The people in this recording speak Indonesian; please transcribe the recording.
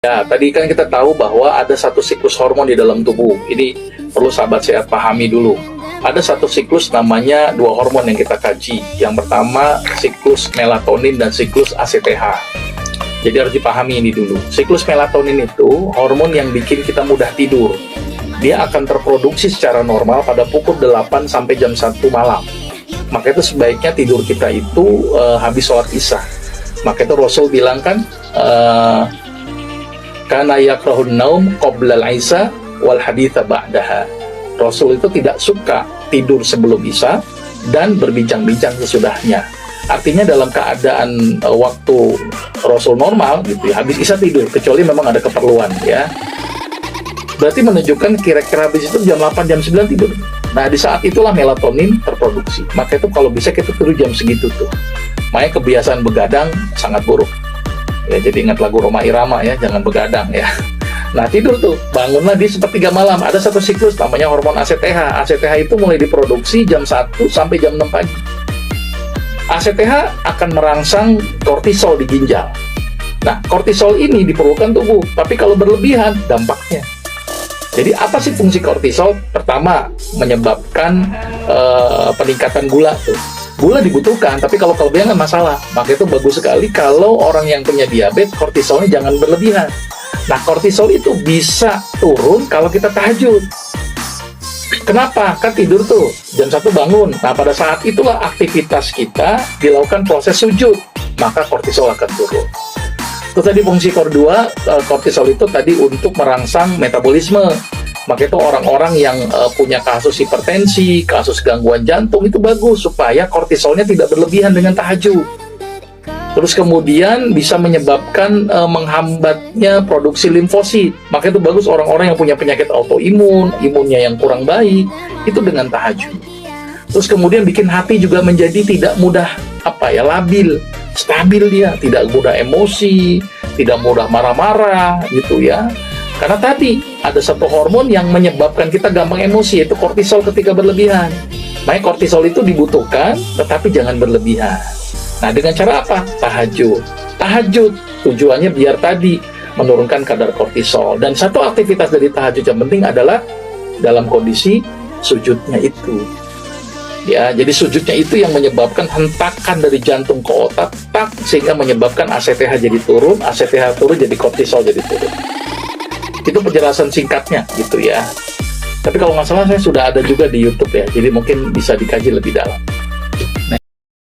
Ya, tadi kan kita tahu bahwa ada satu siklus hormon di dalam tubuh. Ini perlu sahabat sehat pahami dulu. Ada satu siklus namanya dua hormon yang kita kaji. Yang pertama siklus melatonin dan siklus ACTH. Jadi harus dipahami ini dulu. Siklus melatonin itu hormon yang bikin kita mudah tidur. Dia akan terproduksi secara normal pada pukul 8 sampai jam 1 malam. Maka itu sebaiknya tidur kita itu habis sholat isya. Maka itu Rasul bilang kan, karena yakrahun naum qoblal isya wal haditha ba'daha. Rasul itu tidak suka tidur sebelum isya dan berbincang-bincang sesudahnya. Artinya dalam keadaan waktu Rasul normal gitu ya, habis isya tidur, kecuali memang ada keperluan ya. Berarti menunjukkan kira-kira habis itu jam 8 jam 9 tidur. Nah, di saat itulah melatonin terproduksi. Maka itu kalau bisa kita tidur jam segitu tuh. Makanya kebiasaan begadang sangat buruk. Ya, jadi ingat lagu Rhoma Irama ya, jangan begadang ya. Nah, tidur tuh, bangunlah di sepertiga malam. Ada satu siklus namanya hormon ACTH. ACTH itu mulai diproduksi jam 1 sampai jam 6 pagi. ACTH akan merangsang kortisol di ginjal. Nah, kortisol ini diperlukan tubuh, tapi kalau berlebihan dampaknya. Jadi apa sih fungsi kortisol? Pertama, menyebabkan peningkatan gula tuh. Gula dibutuhkan, tapi kalau kelebihan kan masalah. Maka itu bagus sekali kalau orang yang punya diabetes, kortisolnya jangan berlebihan. Nah, kortisol itu bisa turun kalau kita tahajud. Kenapa? Kan tidur tuh, jam 1 bangun. Nah, pada saat itulah aktivitas kita dilakukan proses sujud. Maka kortisol akan turun. Itu tadi fungsi kortisol itu tadi untuk merangsang metabolisme. Maka itu orang-orang yang punya kasus hipertensi, kasus gangguan jantung itu bagus supaya kortisolnya tidak berlebihan dengan tahajud. Terus kemudian bisa menyebabkan menghambatnya produksi limfosit. Maka itu bagus orang-orang yang punya penyakit autoimun, imunnya yang kurang baik, itu dengan tahajud. Terus kemudian bikin hati juga menjadi tidak mudah labil, stabil dia, tidak mudah emosi, tidak mudah marah-marah gitu ya. Karena tadi ada satu hormon yang menyebabkan kita gampang emosi, yaitu kortisol ketika berlebihan. Makanya kortisol itu dibutuhkan, tetapi jangan berlebihan. Nah, dengan cara apa? Tahajud. Tahajud tujuannya biar tadi menurunkan kadar kortisol. Dan satu aktivitas dari tahajud yang penting adalah dalam kondisi sujudnya itu. Ya, jadi sujudnya itu yang menyebabkan hentakan dari jantung ke otak, sehingga menyebabkan ACTH jadi turun, ACTH turun jadi kortisol jadi turun. Itu penjelasan singkatnya gitu ya. Tapi kalau nggak salah saya sudah ada juga di YouTube ya, jadi mungkin bisa dikaji lebih dalam.